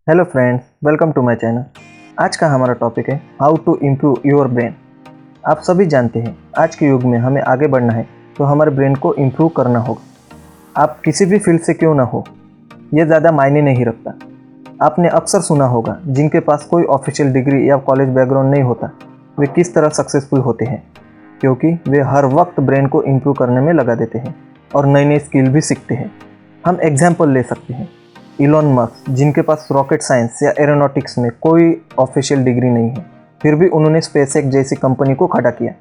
Hello friends, welcome to my channel. आज का हमारा टॉपिक है how to improve your brain. आप सभी जानते हैं आज के युग में हमें आगे बढ़ना है तो हमारे ब्रेन को इम्प्रूव करना होगा। आप किसी भी फील्ड से क्यों ना हो, ये ज़्यादा मायने नहीं रखता। आपने अक्सर सुना होगा जिनके पास कोई ऑफिशियल डिग्री या कॉलेज बैकग्राउंड नहीं होता वे किस तरह सक्सेसफुल होते हैं, क्योंकि वे हर वक्त ब्रेन को इम्प्रूव करने में लगा देते हैं और नई नई स्किल भी सीखते हैं। हम एग्जाम्पल ले सकते हैं इलॉन मस्क, जिनके पास रॉकेट साइंस या एरोनॉटिक्स में कोई ऑफिशियल डिग्री नहीं है, फिर भी उन्होंने स्पेसएक्स जैसी कंपनी को खड़ा किया।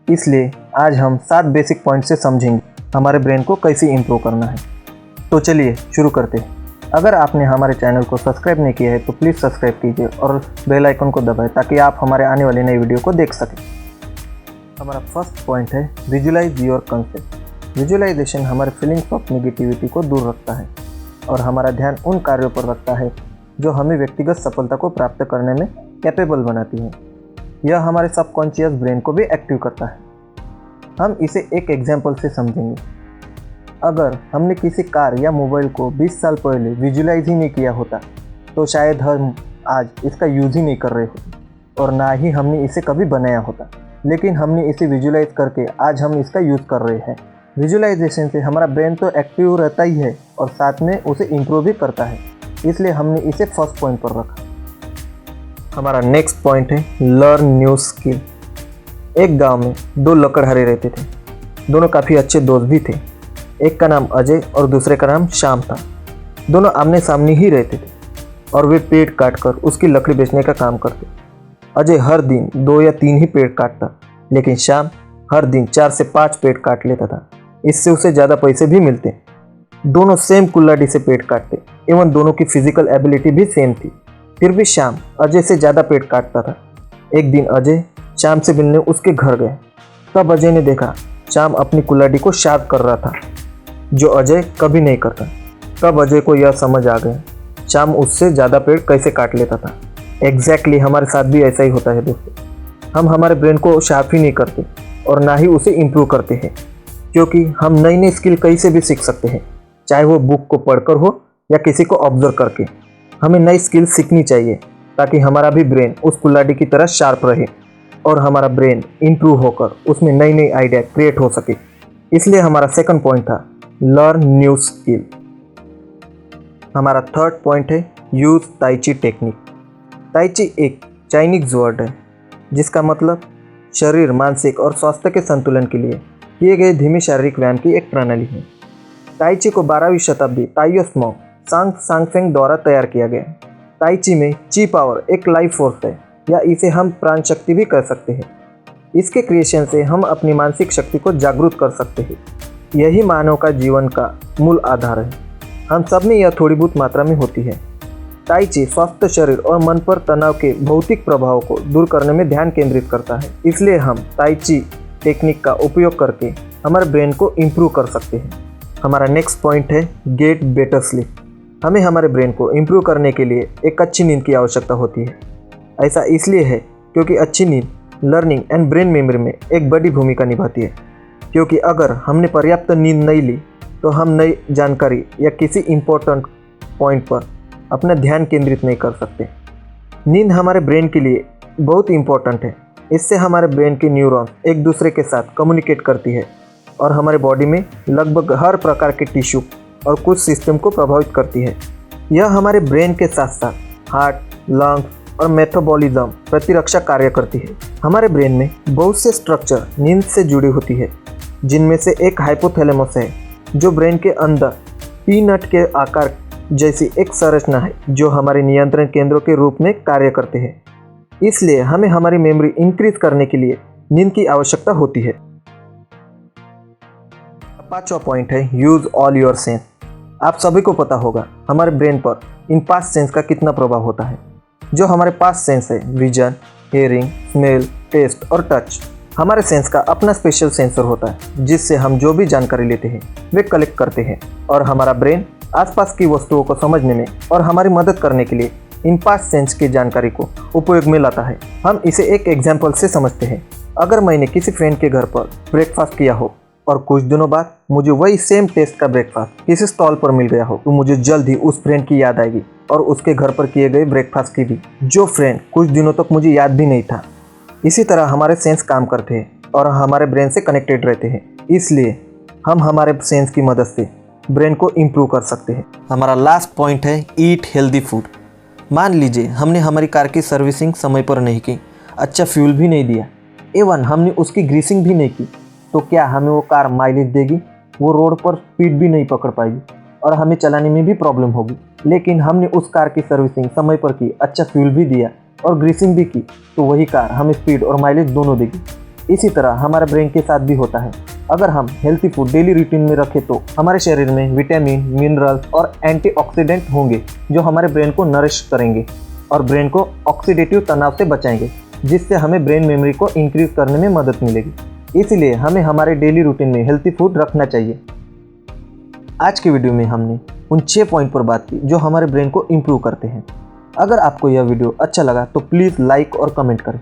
इसलिए आज हम 7 बेसिक पॉइंट से समझेंगे हमारे ब्रेन को कैसे इम्प्रूव करना है। तो चलिए शुरू करते हैं। अगर आपने हमारे चैनल को सब्सक्राइब नहीं किया है तो प्लीज़ सब्सक्राइब कीजिए और बेल आइकन को दबाएं ताकि आप हमारे आने वाली नई वीडियो को देख सकें। हमारा फर्स्ट पॉइंट है विजुअलाइज योर कंसेप्ट। विजुअलाइजेशन हमारे फीलिंग्स ऑफ नेगेटिविटी को दूर रखता है और हमारा ध्यान उन कार्यों पर रखता है जो हमें व्यक्तिगत सफलता को प्राप्त करने में कैपेबल बनाती है। यह हमारे सबकॉन्शियस ब्रेन को भी एक्टिव करता है। हम इसे एक एग्जाम्पल से समझेंगे। अगर हमने किसी कार या मोबाइल को 20 साल पहले विजुअलाइज ही नहीं किया होता तो शायद हम आज इसका यूज़ ही नहीं कर रहे होते और ना ही हमने इसे कभी बनाया होता, लेकिन हमने इसे विजुअलाइज करके आज हम इसका यूज़ कर रहे हैं। विजुअलाइजेशन से हमारा ब्रेन तो एक्टिव रहता ही है और साथ में उसे इम्प्रूव भी करता है, इसलिए हमने इसे फर्स्ट पॉइंट पर रखा। हमारा नेक्स्ट पॉइंट है लर्न न्यू स्किल। एक गांव में 2 लकड़हारे रहते थे। दोनों काफ़ी अच्छे दोस्त भी थे। एक का नाम अजय और दूसरे का नाम श्याम था। दोनों आमने सामने ही रहते थे और वे पेड़ काटकर उसकी लकड़ी बेचने का काम करते। अजय हर दिन 2 या 3 ही पेड़ काटता, लेकिन श्याम हर दिन 4 से 5 पेड़ काट लेता था। इससे उसे ज़्यादा पैसे भी मिलते। दोनों सेम कुल्हाड़ी से पेड़ काटते, एवं दोनों की फिजिकल एबिलिटी भी सेम थी। फिर भी श्याम अजय से ज़्यादा पेड़ काटता था। एक दिन अजय श्याम से मिलने उसके घर गए। तब अजय ने देखा श्याम अपनी कुल्हाड़ी को शार्प कर रहा था, जो अजय कभी नहीं करता। तब अजय को यह समझ आ गया श्याम उससे ज़्यादा पेड़ कैसे काट लेता था। एग्जैक्टली हमारे साथ भी ऐसा ही होता है दोस्तों। हम हमारे ब्रेन को शार्प ही नहीं करते और ना ही उसे इम्प्रूव करते हैं, क्योंकि हम नई नई स्किल कहीं से भी सीख सकते हैं, चाहे वो बुक को पढ़कर हो या किसी को ऑब्जर्व करके। हमें नई स्किल सीखनी चाहिए ताकि हमारा भी ब्रेन उस कुल्हाड़ी की तरह शार्प रहे और हमारा ब्रेन इम्प्रूव होकर उसमें नई नई आइडिया क्रिएट हो सके। इसलिए हमारा सेकंड पॉइंट था लर्न न्यू स्किल। हमारा थर्ड पॉइंट है यूज ताई ची टेक्निक। ताई ची एक चाइनीज वर्ड है जिसका मतलब शरीर, मानसिक और स्वास्थ्य के संतुलन के लिए किए गए धीमे शारीरिक व्यायाम की एक प्रणाली है। ताई ची को 12वीं शताब्दी ताइयो स्मो सांग सांगफेंग द्वारा तैयार किया गया। ताई ची में ची पावर एक लाइफ फोर्स है, या इसे हम प्राण शक्ति भी कह सकते हैं। इसके क्रिएशन से हम अपनी मानसिक शक्ति को जागरूक कर सकते हैं। यही मानव का जीवन का मूल आधार है। हम सब में यह थोड़ी बहुत मात्रा में होती है। ताई ची स्वस्थ शरीर और मन पर तनाव के भौतिक प्रभाव को दूर करने में ध्यान केंद्रित करता है। इसलिए हम ताई ची टेक्निक का उपयोग करके हमारे ब्रेन को इम्प्रूव कर सकते हैं। हमारा नेक्स्ट पॉइंट है गेट बेटर स्लीप। हमें हमारे ब्रेन को इम्प्रूव करने के लिए एक अच्छी नींद की आवश्यकता होती है। ऐसा इसलिए है क्योंकि अच्छी नींद लर्निंग एंड ब्रेन मेमोरी में एक बड़ी भूमिका निभाती है। क्योंकि अगर हमने पर्याप्त नींद नहीं ली तो हम नई जानकारी या किसी इम्पोर्टेंट पॉइंट पर अपना ध्यान केंद्रित नहीं कर सकते। नींद हमारे ब्रेन के लिए बहुत इम्पोर्टेंट है। इससे हमारे ब्रेन के न्यूरॉन्स एक दूसरे के साथ कम्युनिकेट करती है और हमारे बॉडी में लगभग हर प्रकार के टिश्यू और कुछ सिस्टम को प्रभावित करती है। यह हमारे ब्रेन के साथ साथ हार्ट, लंग्स और मेटाबॉलिज्म प्रतिरक्षा कार्य करती है। हमारे ब्रेन में बहुत से स्ट्रक्चर नींद से जुड़ी होती है, जिनमें से एक हाइपोथैलेमस है, जो ब्रेन के अंदर पीनट के आकार जैसी एक संरचना है, जो हमारे नियंत्रण केंद्रों के रूप में कार्य करते हैं। इसलिए हमें हमारी मेमोरी इंक्रीज करने के लिए नींद की आवश्यकता होती है। 5वां पॉइंट है यूज ऑल योर सेंस। आप सभी को पता होगा हमारे ब्रेन पर इन 5 सेंस का कितना प्रभाव होता है। जो हमारे 5 सेंस है विजन, हेयरिंग, स्मेल, टेस्ट और टच। हमारे सेंस का अपना स्पेशल सेंसर होता है जिससे हम जो भी जानकारी लेते हैं वे कलेक्ट करते हैं और हमारा ब्रेन आसपास की वस्तुओं को समझने में और हमारी मदद करने के लिए इन 5 सेंस की जानकारी को उपयोग में लाता है। हम इसे एक एग्जाम्पल से समझते हैं। अगर मैंने किसी फ्रेंड के घर पर ब्रेकफास्ट किया हो और कुछ दिनों बाद मुझे वही सेम टेस्ट का ब्रेकफास्ट किसी स्टॉल पर मिल गया हो तो मुझे जल्द ही उस फ्रेंड की याद आएगी और उसके घर पर किए गए ब्रेकफास्ट की भी, जो फ्रेंड कुछ दिनों तक मुझे याद भी नहीं था। इसी तरह हमारे सेंस काम करते हैं और हमारे ब्रेन से कनेक्टेड रहते हैं, इसलिए हम हमारे सेंस की मदद से ब्रेन को इम्प्रूव कर सकते हैं। हमारा लास्ट पॉइंट है ईट हेल्दी फूड। मान लीजिए हमने हमारी कार की सर्विसिंग समय पर नहीं की, अच्छा फ्यूल भी नहीं दिया, एवं हमने उसकी ग्रीसिंग भी नहीं की, तो क्या हमें वो कार माइलेज देगी? वो रोड पर स्पीड भी नहीं पकड़ पाएगी और हमें चलाने में भी प्रॉब्लम होगी। लेकिन हमने उस कार की सर्विसिंग समय पर की, अच्छा फ्यूल भी दिया और ग्रीसिंग भी की, तो वही कार हमें स्पीड और माइलेज दोनों देगी। इसी तरह हमारे ब्रेन के साथ भी होता है। अगर हम हेल्थी फूड डेली रूटीन में रखें तो हमारे शरीर में विटामिन, मिनरल्स और एंटीऑक्सीडेंट होंगे जो हमारे ब्रेन को नरिश करेंगे और ब्रेन को ऑक्सीडेटिव तनाव से बचाएंगे, जिससे हमें ब्रेन मेमोरी को इंक्रीज करने में मदद मिलेगी। इसलिए हमें हमारे डेली रूटीन में हेल्थी फूड रखना चाहिए। आज की वीडियो में हमने उन 6 पॉइंट पर बात की जो हमारे ब्रेन को इम्प्रूव करते हैं। अगर आपको यह वीडियो अच्छा लगा तो प्लीज़ लाइक और कमेंट करें।